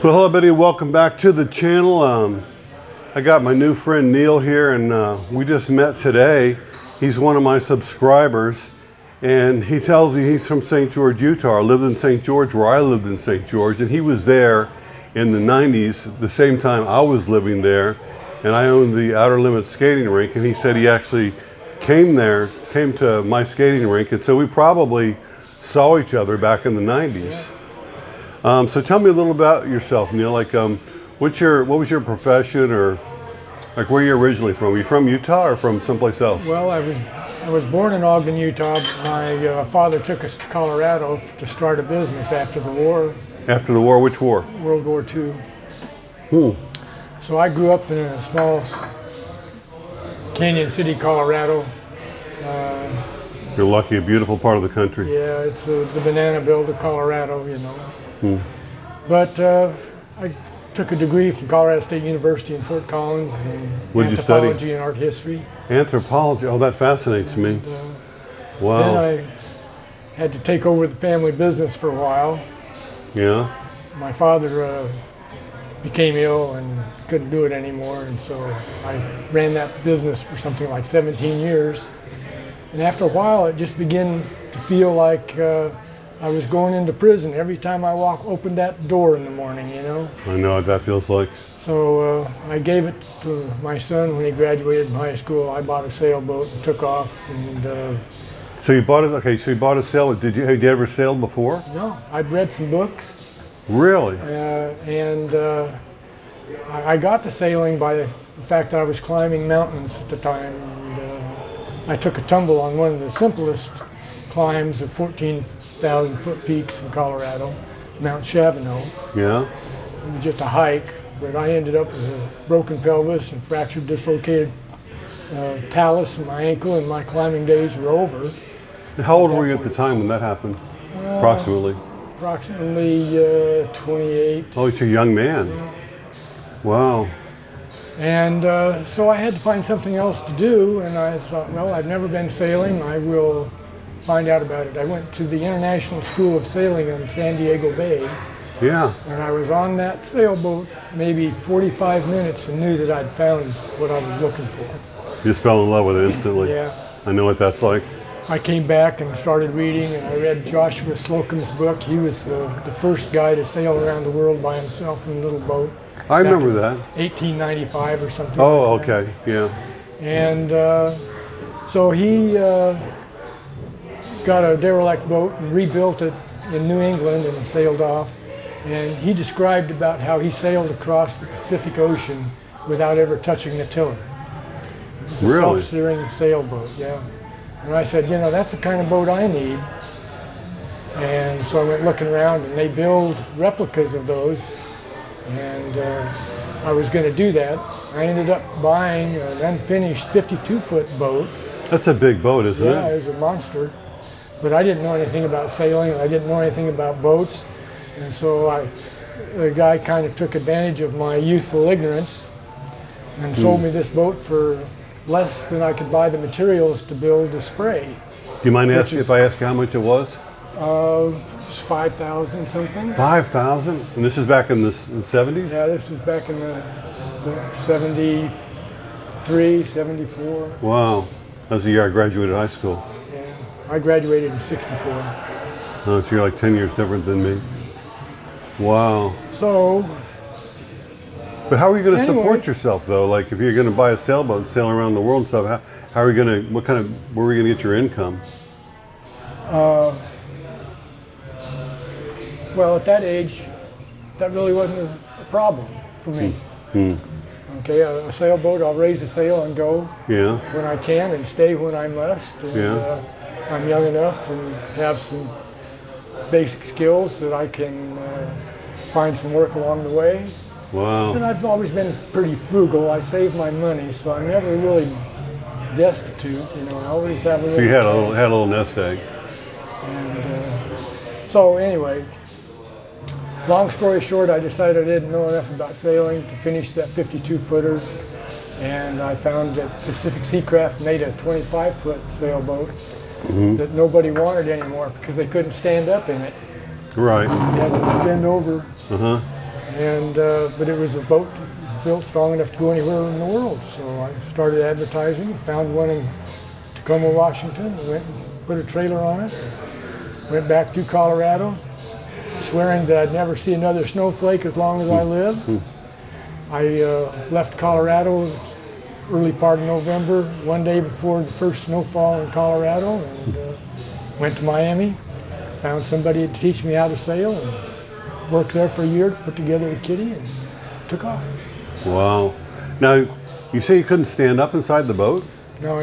Well, hello, everybody. Welcome back to the channel. I got my new friend Neil here, and we just met today. He's one of my subscribers, and he tells me he's from St. George, Utah. I lived in St. George where I lived in St. George, and he was there in the 90s, the same time I was living there, and I owned the Outer Limits skating rink, and he said he actually came to my skating rink, and so we probably saw each other back in the 90s. So tell me a little about yourself, Neil. Like, what was your profession, or like where are you originally from? Are you from Utah or from someplace else? Well, I was born in Ogden, Utah. My father took us to Colorado to start a business after the war. After the war, which war? World War II. So I grew up in a small Canyon City, Colorado. You're lucky, a beautiful part of the country. Yeah, it's the banana belt of Colorado, you know. But I took a degree from Colorado State University in Fort Collins in anthropology and art history. Anthropology, oh, that fascinates me. Wow. Then I had to take over the family business for a while. Yeah. My father became ill and couldn't do it anymore, and so I ran that business for something like 17 years. And after a while, it just began to feel like I was going into prison every time I opened that door in the morning, you know? I know what that feels like. So I gave it to my son when he graduated from high school. I bought a sailboat and took off. And so you bought it? Okay, so you bought a sailboat. Had you ever sailed before? No, I'd read some books. Really? I got to sailing by the fact that I was climbing mountains at the time. And I took a tumble on one of the simplest climbs of 14,000-foot peaks in Colorado, Mount Chavano. Yeah. It was just a hike, but I ended up with a broken pelvis and fractured, dislocated talus in my ankle, and my climbing days were over. How old were you at the time when that happened, approximately? Approximately 28. Oh, it's a young man. Wow. And so I had to find something else to do, and I thought, well, I've never been sailing. I will find out about it. I went to the International School of Sailing in San Diego Bay. Yeah. And I was on that sailboat maybe 45 minutes and knew that I'd found what I was looking for. You just fell in love with it instantly. Yeah. I know what that's like. I came back and started reading, and I read Joshua Slocum's book. He was the first guy to sail around the world by himself in a little boat. I remember that. 1895 or something. Oh, like that. okay, yeah. And so he got a derelict boat and rebuilt it in New England and sailed off. And he described about how he sailed across the Pacific Ocean without ever touching the tiller. It was a Really? self-steering sailboat, yeah. And I said, you know, that's the kind of boat I need. And so I went looking around, and they build replicas of those. And I was going to do that. I ended up buying an unfinished 52-foot boat. That's a big boat, isn't it? Yeah, it was a monster. But I didn't know anything about sailing. I didn't know anything about boats. And so the guy kind of took advantage of my youthful ignorance and sold me this boat for less than I could buy the materials to build a spray. Do you mind asking if I ask you how much it was? It was 5,000 something. 5,000? And this is back in the 70s? Yeah, this was back in the 73, 74. Wow. That was the year I graduated high school. Yeah, I graduated in 64. Oh, so you're like 10 years different than me. What So. But how are you going to support yourself, though? Like, if you're going to buy a sailboat and sail around the world and stuff, how are you going to, where are you going to get your income? Well, at that age, that really wasn't a problem for me. Okay, a sailboat, I'll raise the sail and go when I can and stay when I must. And, I'm young enough and have some basic skills that I can find some work along the way. Wow. And I've always been pretty frugal. I save my money, so I'm never really destitute. You know, I always have a little. So you had a little nest egg. And so anyway, long story short, I decided I didn't know enough about sailing to finish that 52-footer, and I found that Pacific Seacraft made a 25-foot sailboat that nobody wanted anymore because they couldn't stand up in it. Right. You had to bend over. and but it was a boat that was built strong enough to go anywhere in the world. So I started advertising, found one in Tacoma, Washington, went and put a trailer on it, went back through Colorado, swearing that I'd never see another snowflake as long as I lived. I left Colorado early part of November, one day before the first snowfall in Colorado, and went to Miami, found somebody to teach me how to sail, and worked there for a year, put together a kitty, and took off. Wow. Now, you say you couldn't stand up inside the boat? No,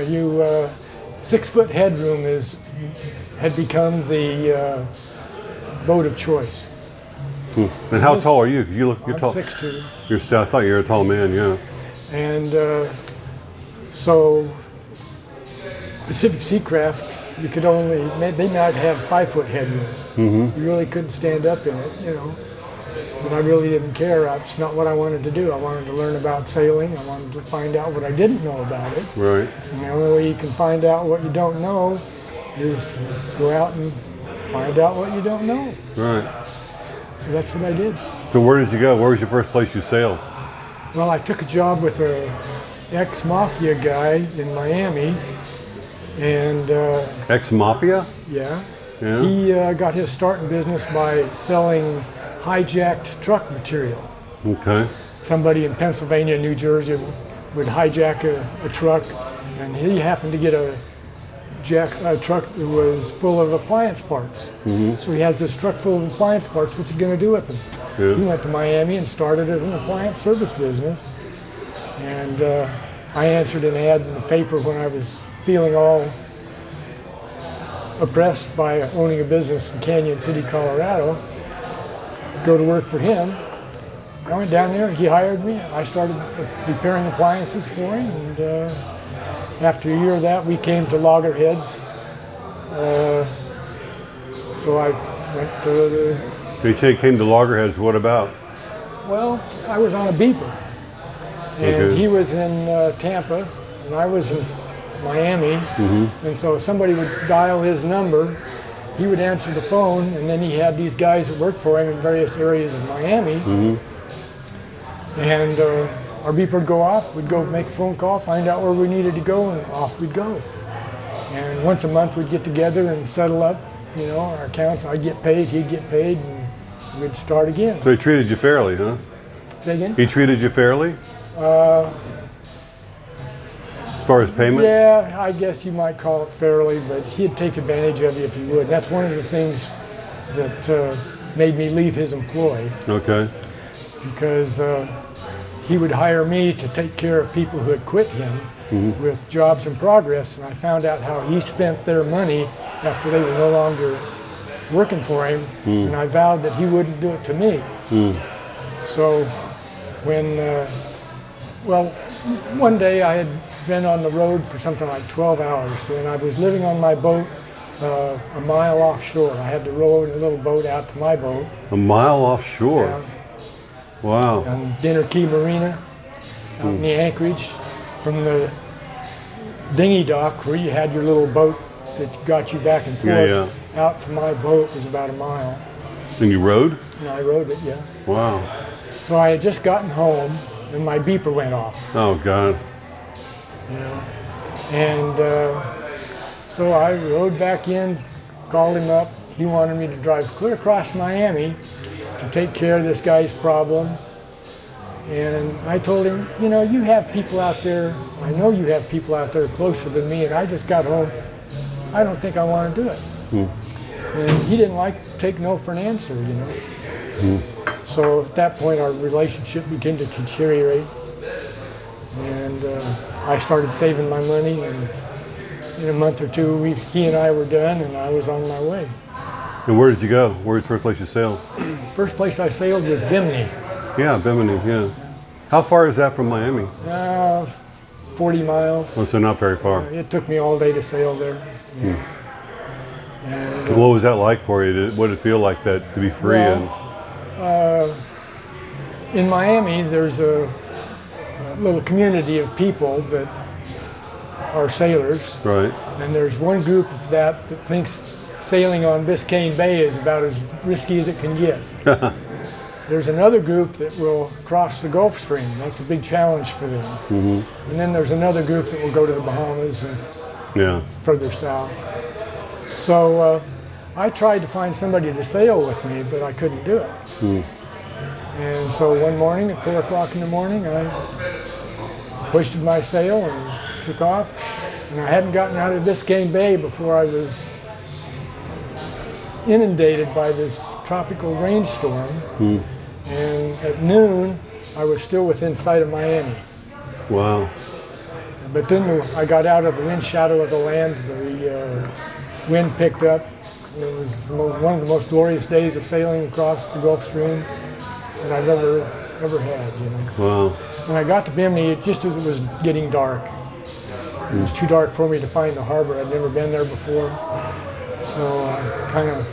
6-foot headroom had become the boat of choice. And how tall are you? Because you're I'm tall. 6'2". I thought you were a tall man, yeah. And so Pacific Seacraft, you could only, they might have 5-foot headroom. Mm-hmm. You really couldn't stand up in it, you know. But I really didn't care. That's not what I wanted to do. I wanted to learn about sailing. I wanted to find out what I didn't know about it. Right. And the only way you can find out what you don't know is to go out and find out what you don't know. Right. So that's what I did. So where did you go? Where was your first place you sailed? Well, I took a job with a ex-mafia guy in Miami, and Ex-mafia? yeah, Yeah. he got his start in business by selling hijacked truck material. Okay. Somebody in Pennsylvania, New Jersey would hijack a truck, and he happened to get a truck that was full of appliance parts. Mm-hmm. So he has this truck full of appliance parts. What's he going to do with them? Yeah. He went to Miami and started an appliance service business. And I answered an ad in the paper when I was feeling all oppressed by owning a business in Canyon City, Colorado. Go to work for him. I went down there, he hired me. I started repairing appliances for him. And after a year of that, we came to loggerheads. So I went to the... You say you came to loggerheads, what about? Well, I was on a beeper. And Okay. he was in Tampa, and I was in Miami. Mm-hmm. And so somebody would dial his number, he would answer the phone, and then he had these guys that worked for him in various areas of Miami. Mm-hmm. And our beeper would go off, we'd go make a phone call, find out where we needed to go, and off we'd go. And once a month we'd get together and settle up, you know, our accounts. I'd get paid, he'd get paid, and we'd start again. So he treated you fairly, huh? Say again? He treated you fairly? As far as payment? Yeah, I guess you might call it fairly, but he'd take advantage of you if he would. That's one of the things that made me leave his employ, Okay. because he would hire me to take care of people who had quit him with jobs in progress, and I found out how he spent their money after they were no longer working for him, and I vowed that he wouldn't do it to me. So when, well, one day I had been on the road for something like 12 hours, and I was living on my boat a mile offshore. I had to row in a little boat out to my boat. A mile offshore? Yeah. Wow. On Dinner Key Marina, out in the anchorage, from the dinghy dock where you had your little boat that got you back and forth, out to my boat was about a mile. And you rode? And I rode it, yeah. Wow. So I had just gotten home, and my beeper went off. Oh, God. You know, and so I rode back in, called him up. He wanted me to drive clear across Miami to take care of this guy's problem. And I told him, you know, you have people out there, I know you have people out there closer than me, and I just got home. I don't think I want to do it. And he didn't like to take no for an answer, you know. So at that point, our relationship began to deteriorate. And I started saving my money, and in a month or two, he and I were done, and I was on my way. And where did you go? Where's the first place you sailed? First place I sailed was Bimini. Yeah, Bimini, yeah. How far is that from Miami? 40 miles. Oh, so not very far. It took me all day to sail there. And, What was that like for you? What did it feel like that to be free? In Miami, there's a little community of people that are sailors. Right. And there's one group of that thinks sailing on Biscayne Bay is about as risky as it can get. there's another group that will cross the Gulf Stream. That's a big challenge for them. And then there's another group that will go to the Bahamas and further south. So I tried to find somebody to sail with me, but I couldn't do it. And so one morning at 4 o'clock in the morning, I hoisted my sail and took off. And I hadn't gotten out of Biscayne Bay before I was inundated by this tropical rainstorm. And at noon, I was still within sight of Miami. Wow. But then I got out of the wind shadow of the land, the wind picked up. It was one of the most glorious days of sailing across the Gulf Stream that I've ever had, you know. Wow. When I got to Bimini, just as it was getting dark. It was too dark for me to find the harbor. I'd never been there before. So I kind of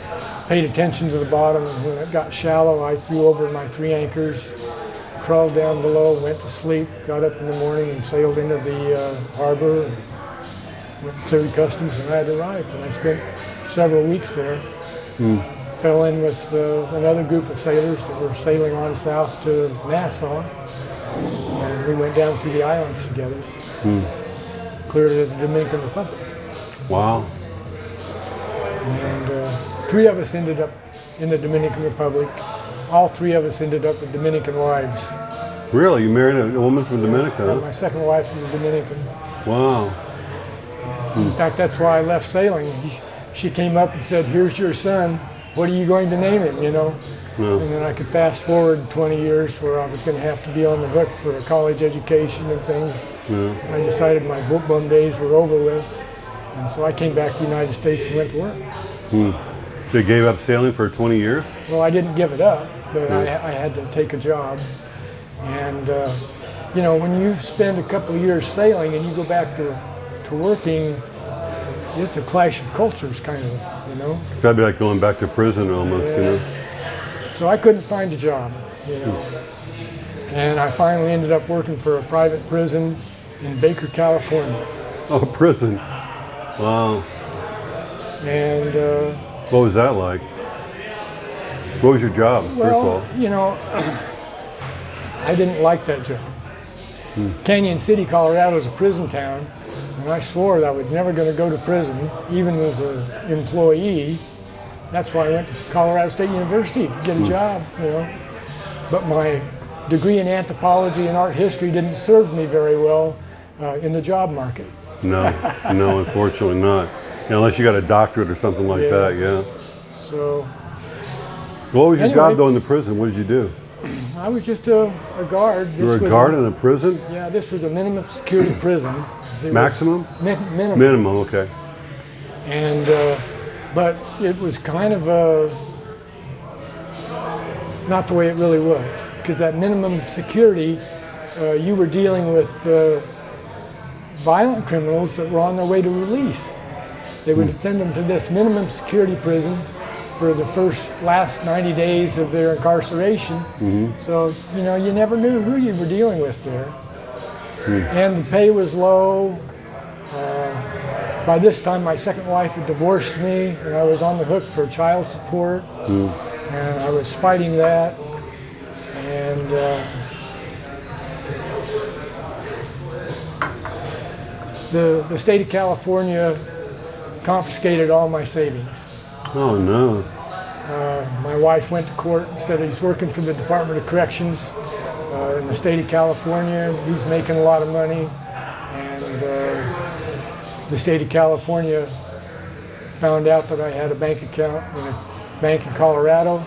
paid attention to the bottom, and when it got shallow, I threw over my 3 anchors, crawled down below, went to sleep, got up in the morning and sailed into the harbor, and went cleared customs, and I had arrived. And I spent several weeks there. Fell in with another group of sailors that were sailing on south to Nassau, and we went down through the islands together. Cleared to the Dominican Republic. Wow. And 3 of us ended up in the Dominican Republic. All 3 of us ended up with Dominican wives. Really? You married a woman from Dominica? My second wife was Dominican. Wow. In fact, that's why I left sailing. She came up and said, "Here's your son. What are you going to name him?" You know. And then I could fast forward 20 years where I was going to have to be on the hook for a college education and things. I decided my book bum days were over with, and so I came back to the United States and went to work. So you gave up sailing for 20 years? Well, I didn't give it up, but I had to take a job. And you know, when you spend a couple of years sailing and you go back to working, it's a clash of cultures, kind of, you know. That'd be like going back to prison almost, you know. So I couldn't find a job, you know. And I finally ended up working for a private prison in Baker, California. Oh, prison. Wow. And what was that like? What was your job, first of all? You know, I didn't like that job. Canyon City, Colorado is a prison town, and I swore that I was never going to go to prison, even as an employee. That's why I went to Colorado State University to get a job, you know. But my degree in anthropology and art history didn't serve me very well in the job market. No, no, unfortunately not. Unless you got a doctorate or something like that, So. What was your job though in the prison? What did you do? I was just a guard. You were a guard in a prison? Yeah, this was a minimum security prison. Maximum? Minimum. Minimum, okay. And, but it was kind of not the way it really was. Because that minimum security, you were dealing with violent criminals that were on their way to release. They would send them to this minimum security prison for the last 90 days of their incarceration. So, you know, you never knew who you were dealing with there. And the pay was low. By this time, my second wife had divorced me, and I was on the hook for child support, and I was fighting that. And the state of California confiscated all my savings. Oh no. My wife went to court and said he's working for the Department of Corrections in the state of California. He's making a lot of money, and the state of California found out that I had a bank account in a bank in Colorado,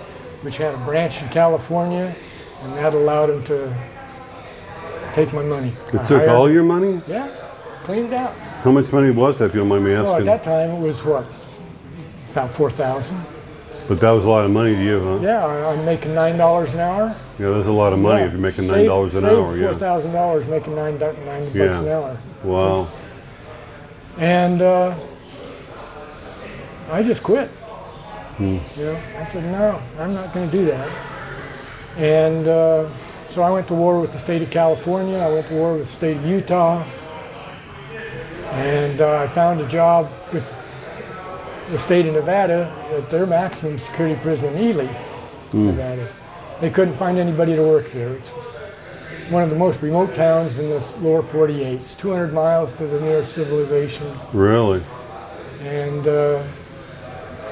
which had a branch in California, and that allowed him to take my money. It took all your money? Yeah, cleaned it out. How much money was that, if you don't mind me asking? Well, at that time it was what? About $4,000. But that was a lot of money to you, huh? Yeah, I'm making $9 an hour. Yeah, that's a lot of money if you're making $9 an hour. Saved $4,000 making $9 bucks an hour. Wow. And I just quit. You know, I said, no, I'm not going to do that. And so I went to war with the state of California. I went to war with the state of Utah. And I found a job with the state of Nevada at their maximum security prison in Ely, Nevada. they couldn't find anybody to work there. It's one of the most remote towns in the lower 48. It's 200 miles to the nearest civilization. Really? And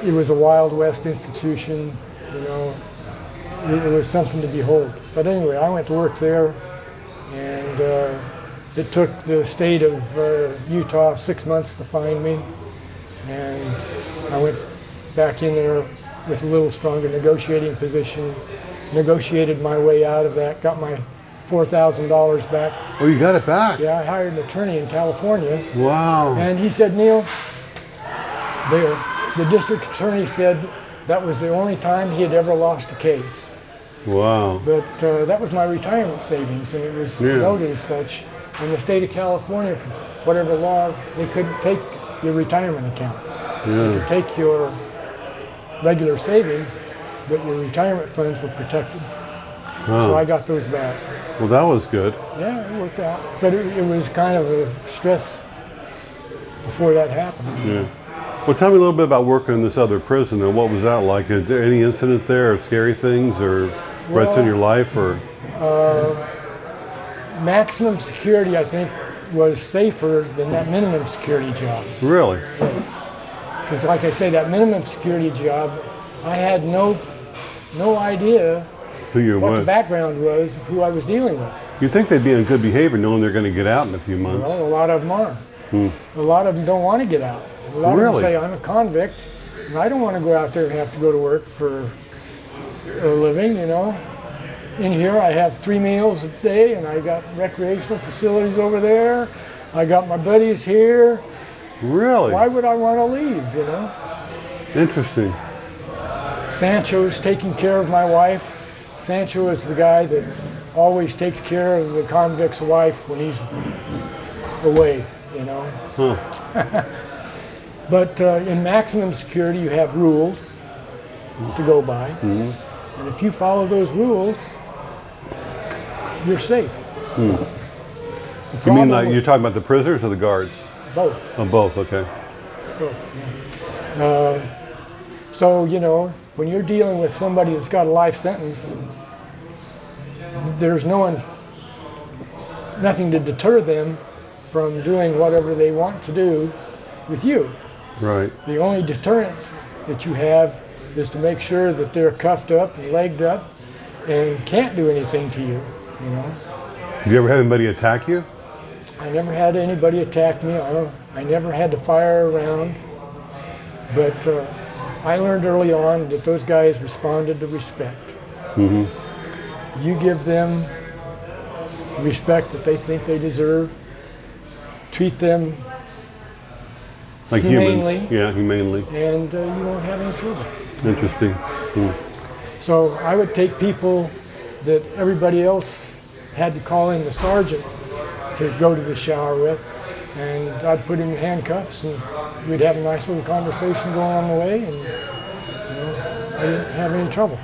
it was a Wild West institution, you know. It was something to behold. But anyway, I went to work there, and it took the state of Utah 6 months to find me. And I went back in there with a little stronger negotiating position, negotiated my way out of that, got my $4,000 back. Oh, you got it back? Yeah, I hired an attorney in California. Wow. And he said, Neil, the district attorney said that was the only time he had ever lost a case. Wow. But that was my retirement savings, and it was noted as such. In the state of California, for whatever law, they couldn't take your retirement account. They could take your regular savings, but your retirement funds were protected. So I got those back. Well, that was good. Yeah, it worked out. But it was kind of a stress before that happened. Yeah. Well, tell me a little bit about working in this other prison and what was that like? Is there any incidents there or scary things or threats in your life? Or maximum security, I think, was safer than that minimum security job. Really? Yes. Because like I say, that minimum security job, I had no idea Who you're what the with? background was of who I was dealing with. You'd think they'd be in good behavior knowing they're going to get out in a few months. Well, a lot of them are. A lot of them don't want to get out. A lot of them say, I'm a convict, and I don't want to go out there and have to go to work for a living, you know. In here, I have 3 meals a day, and I got recreational facilities over there. I got my buddies here. Really? Why would I want to leave, you know? Interesting. Sancho's taking care of my wife. Sancho is the guy that always takes care of the convict's wife when he's away, you know. Huh. But in maximum security, you have rules to go by. And if you follow those rules, you're safe. You mean like you're talking about the prisoners or the guards? Both. Oh, both, okay. Both, yeah. So, you know, when you're dealing with somebody that's got a life sentence, there's nothing to deter them from doing whatever they want to do with you. Right. The only deterrent that you have is to make sure that they're cuffed up and legged up and can't do anything to you, you know. Have you ever had anybody attack you? I never had anybody attack me. I never had to fire around. But I learned early on that those guys responded to respect. You give them the respect that they think they deserve. Treat them Like humanely. humans? Yeah, humanely. And you won't have any trouble. Interesting. So I would take people that everybody else had to call in the sergeant to go to the shower with, and I'd put him in handcuffs, and we'd have a nice little conversation going on the way, and you know, I didn't have any trouble.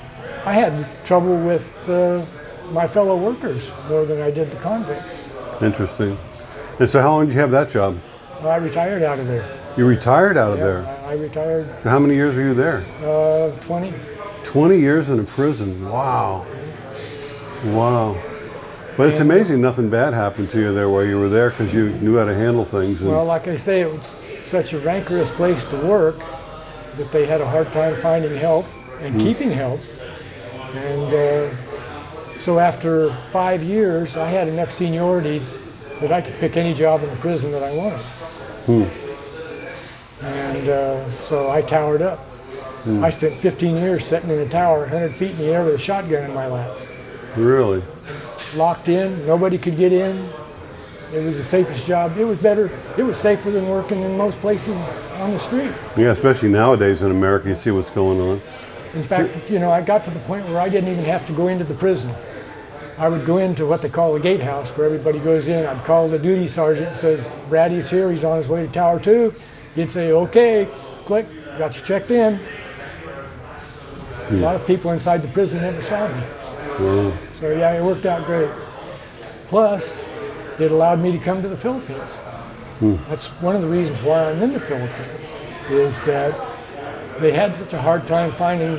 I had trouble with my fellow workers more than I did the convicts. Interesting. And so how long did you have that job? I retired out of there. You retired out of there? I retired So how many years were you there? 20. 20 years in a prison. Wow. Wow. But it's amazing nothing bad happened to you there while you were there because you knew how to handle things. Well, like I say, it was such a rancorous place to work that they had a hard time finding help and keeping help. And so after 5 years, I had enough seniority that I could pick any job in the prison that I wanted. And so I towered up. I spent 15 years sitting in a tower 100 feet in the air with a shotgun in my lap. Really? Locked in, nobody could get in. It was the safest job. It was better, it was safer than working in most places on the street. Yeah, especially nowadays in America, you see what's going on. In fact, you know, I got to the point where I didn't even have to go into the prison. I would go into what they call the gatehouse, where everybody goes in. I'd call the duty sergeant and says, Braddy's here, he's on his way to Tower 2. He'd say, okay, click, got you checked in. A lot of people inside the prison never saw me. So yeah, it worked out great. Plus, it allowed me to come to the Philippines. That's one of the reasons why I'm in the Philippines, is that they had such a hard time finding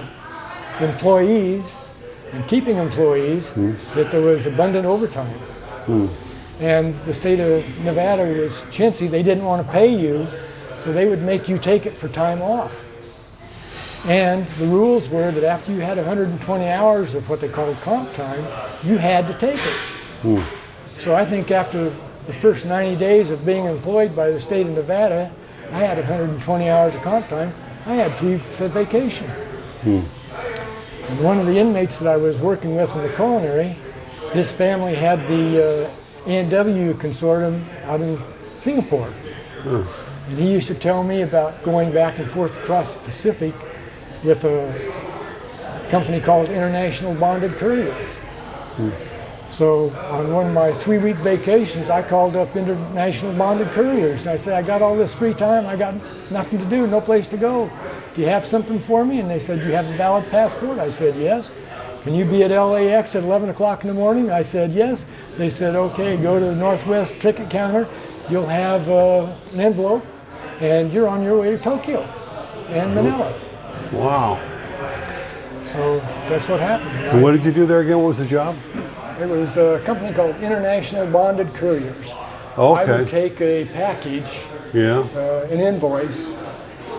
employees and keeping employees that there was abundant overtime. And the state of Nevada was chintzy. They didn't want to pay you, so they would make you take it for time off. And the rules were that after you had 120 hours of what they called comp time, you had to take it. So I think after the first 90 days of being employed by the state of Nevada, I had 120 hours of comp time. I had 3 weeks of vacation. And one of the inmates that I was working with in the culinary, his family had the A&W consortium out in Singapore. And he used to tell me about going back and forth across the Pacific with a company called International Bonded Couriers. So on one of my 3-week vacations, I called up International Bonded Couriers and I said, I got all this free time, I got nothing to do, no place to go. Do you have something for me? And they said, do you have a valid passport? I said, yes. Can you be at LAX at 11 o'clock in the morning? I said, yes. They said, okay, go to the Northwest ticket counter, you'll have an envelope, and you're on your way to Tokyo and Manila. Wow. So that's what happened. And what did you do there again? What was the job? It was a company called International Bonded Couriers. Okay. I would take a package, an invoice,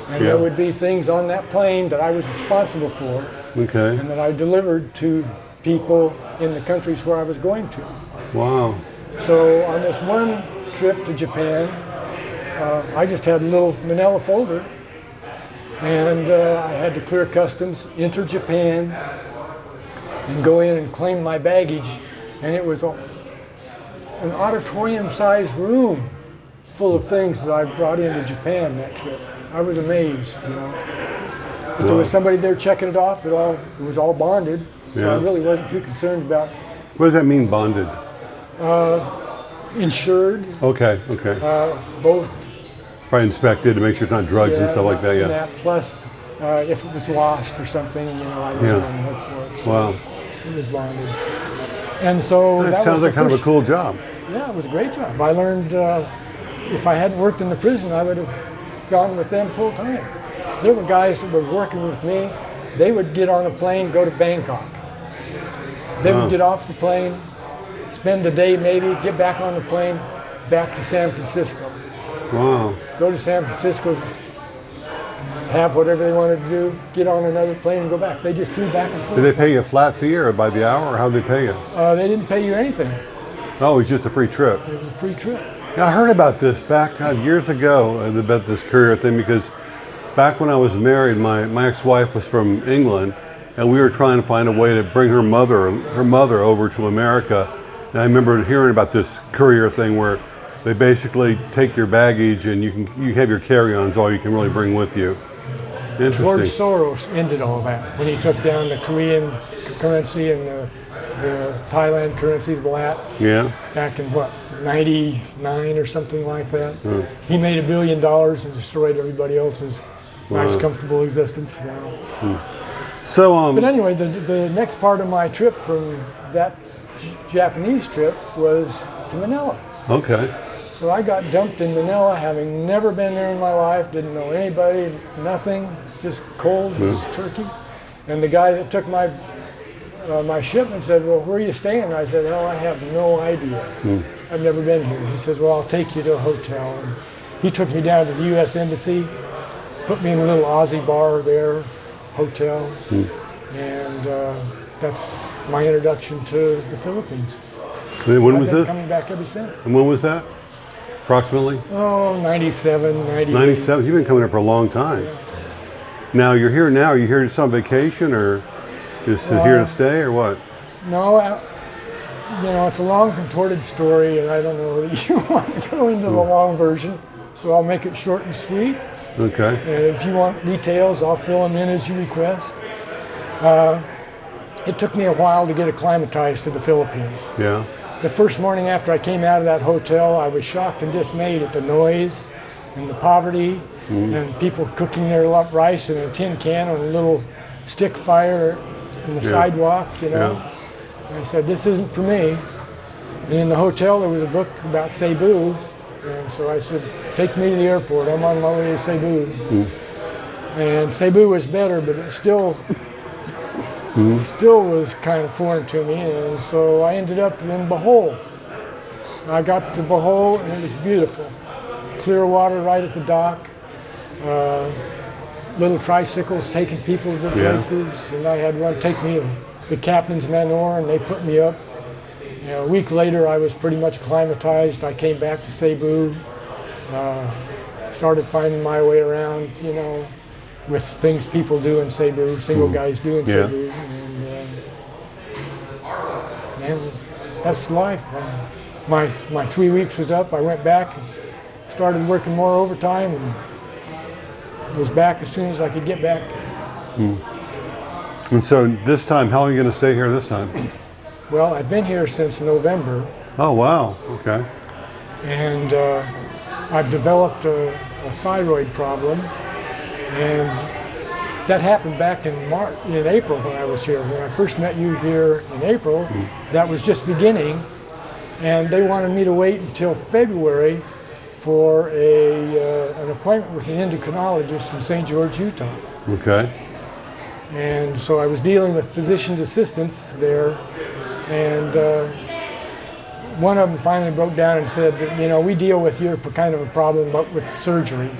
and there would be things on that plane that I was responsible for, and that I delivered to people in the countries where I was going to. Wow. So on this one trip to Japan, I just had a little manila folder, and I had to clear customs, enter Japan, and go in and claim my baggage. And it was an auditorium-sized room full of things that I brought into Japan that trip. I was amazed, you know. But there was somebody there checking it off. It was all bonded, so I really wasn't too concerned about. What does that mean, bonded? Insured. Okay. Both. Probably inspected to make sure it's not drugs and stuff like that. Yeah. That plus, if it was lost or something, you know, I wasn't on the hook for it. So wow. It was bonded. And so that sounds like kind of a cool job. Yeah, it was a great job. I learned if I hadn't worked in the prison, I would have gone with them full time. There were guys that were working with me. They would get on a plane, go to Bangkok. They would get off the plane, spend a day maybe, get back on the plane, back to San Francisco. Wow. Go to San Francisco, have whatever they wanted to do, get on another plane and go back. They just flew back and forth. Did they pay you a flat fee or by the hour, or how did they pay you? They didn't pay you anything. Oh, it was just a free trip. It was a free trip. Yeah, I heard about this back years ago, about this courier thing, because back when I was married, my ex-wife was from England, and we were trying to find a way to bring her mother over to America. And I remember hearing about this courier thing where they basically take your baggage and you have your carry-ons, all you can really bring with you. Interesting. George Soros ended all that when he took down the Korean currency and the Thailand currency, the baht. Yeah. Back in what, 99 or something like that. He made $1 billion and destroyed everybody else's nice, comfortable existence. You know. So, but anyway, the next part of my trip from that Japanese trip was to Manila. Okay. So I got dumped in Manila, having never been there in my life, didn't know anybody, nothing, just cold as turkey. And the guy that took my shipment said, well, where are you staying? And I said, hell, I have no idea. I've never been here. He says, well, I'll take you to a hotel. And he took me down to the U.S. Embassy, put me in a little Aussie bar there, hotel. And that's my introduction to the Philippines. When was this? Coming back ever since. And when was that? Approximately? Oh, 97, 98. 97? You've been coming here for a long time. Yeah. Now, you're here now. Are you here just on vacation or just here to stay or what? No, you know, it's a long, contorted story, and I don't know whether you want to go into the long version, so I'll make it short and sweet. Okay. And if you want details, I'll fill them in as you request. It took me a while to get acclimatized to the Philippines. Yeah. The first morning after I came out of that hotel, I was shocked and dismayed at the noise and the poverty and people cooking their rice in a tin can on a little stick fire in the sidewalk, you know. And I said, this isn't for me. And in the hotel, there was a book about Cebu. And so I said, take me to the airport. I'm on my way to Cebu. And Cebu was better, but it still still was kind of foreign to me, and so I ended up in Bohol. I got to Bohol, and it was beautiful. Clear water right at the dock. Little tricycles taking people to places, and I had one take me to the captain's manor, and they put me up. A week later, I was pretty much acclimatized. I came back to Cebu, started finding my way around, you know, with things people do in Cebu, single guys do in Cebu, and that's life. My 3 weeks was up. I went back and started working more overtime, and was back as soon as I could get back. And so this time, how long are you going to stay here this time? Well, I've been here since November. Oh, wow. Okay. And I've developed a thyroid problem, and that happened back in April when I was here. When I first met you here in April, that was just beginning, and they wanted me to wait until February for an appointment with an endocrinologist in St. George, Utah. Okay. And so I was dealing with physician's assistants there, and one of them finally broke down and said, you know, we deal with your kind of a problem, but with surgery.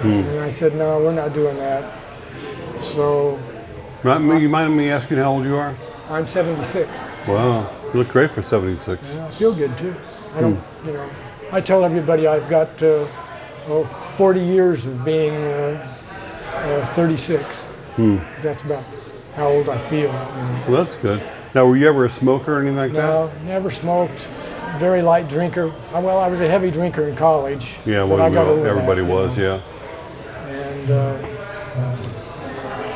And I said, no, we're not doing that. So. You mind me asking how old you are? I'm 76. Wow, you look great for 76. Yeah, I feel good too. I don't, you know, I tell everybody I've got 40 years of being 36. That's about how old I feel. Well, that's good. Now, were you ever a smoker or anything like that? No, never smoked. Very light drinker. Well, I was a heavy drinker in college. Yeah, well, everybody was, yeah. And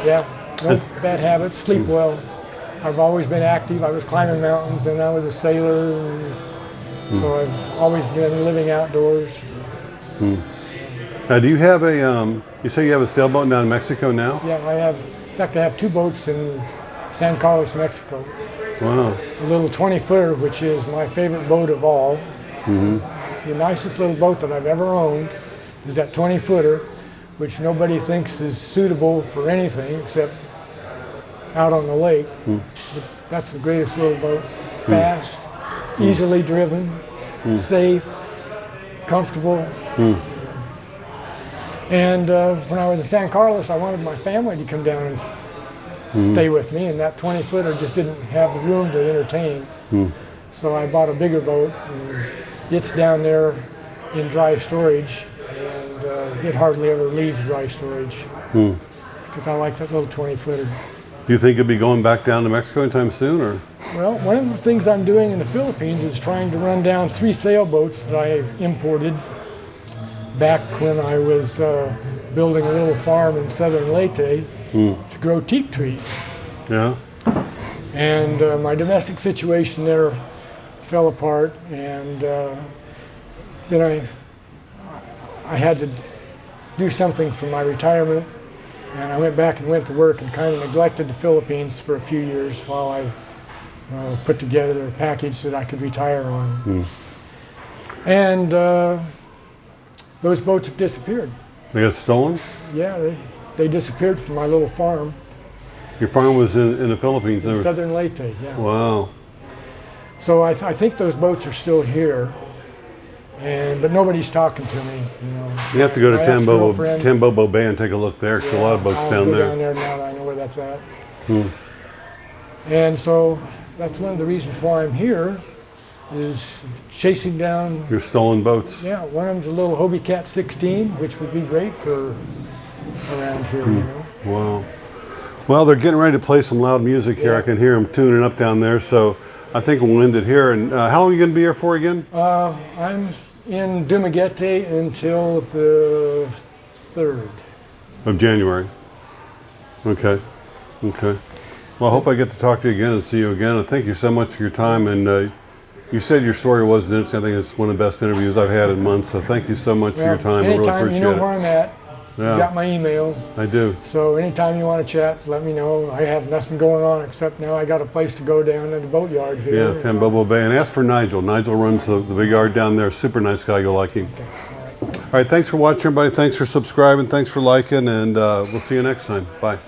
yeah, no bad habits. Sleep well. I've always been active. I was climbing mountains, then I was a sailor, and so I've always been living outdoors. Now, do you have you say you have a sailboat down in Mexico now? Yeah, I have. In fact, I have 2 boats in San Carlos, Mexico. Wow. A little 20-footer, which is my favorite boat of all. The nicest little boat that I've ever owned is that 20-footer, which nobody thinks is suitable for anything except out on the lake. But that's the greatest little boat. Fast, easily driven, safe, comfortable. And when I was in San Carlos, I wanted my family to come down and stay with me, and that 20-footer just didn't have the room to entertain. So I bought a bigger boat, and it's down there in dry storage, and it hardly ever leaves dry storage because I like that little 20-footer. Do you think you'll be going back down to Mexico anytime soon, or? Well, one of the things I'm doing in the Philippines is trying to run down 3 sailboats that I imported back when I was building a little farm in southern Leyte to grow teak trees. Yeah. And my domestic situation there fell apart, and then I had to do something for my retirement, and I went back and went to work and kind of neglected the Philippines for a few years while I put together a package that I could retire on. And those boats have disappeared. They got stolen? Yeah, they disappeared from my little farm. Your farm was in the Philippines? In southern Leyte, yeah. Wow. So I think those boats are still here, but nobody's talking to me. You know. You have to go to Tambobo Bay and take a look there, because a lot of boats down there. I'll go down there now that I know where that's at. And so that's one of the reasons why I'm here, is chasing down your stolen boats. Yeah, one of them's a little Hobie Cat 16, which would be great for around here. You know. Wow. Well, they're getting ready to play some loud music here. I can hear them tuning up down there. So I think we'll end it here. And how long are you going to be here for again? I'm in Dumaguete until the 3rd of January. Okay. Okay. Well, I hope I get to talk to you again and see you again. And thank you so much for your time. And you said your story was interesting. I think it's one of the best interviews I've had in months. So thank you so much for your time. I really appreciate it. Anytime, you know where I'm at. Yeah. You got my email. I do. So anytime you want to chat, let me know. I have nothing going on except now I got a place to go down in the boatyard here. Yeah, Tambobo Bay. And ask for Nigel. Nigel runs the big yard down there. Super nice guy. You'll like him. Okay. All right. Thanks for watching, everybody. Thanks for subscribing. Thanks for liking. And we'll see you next time. Bye.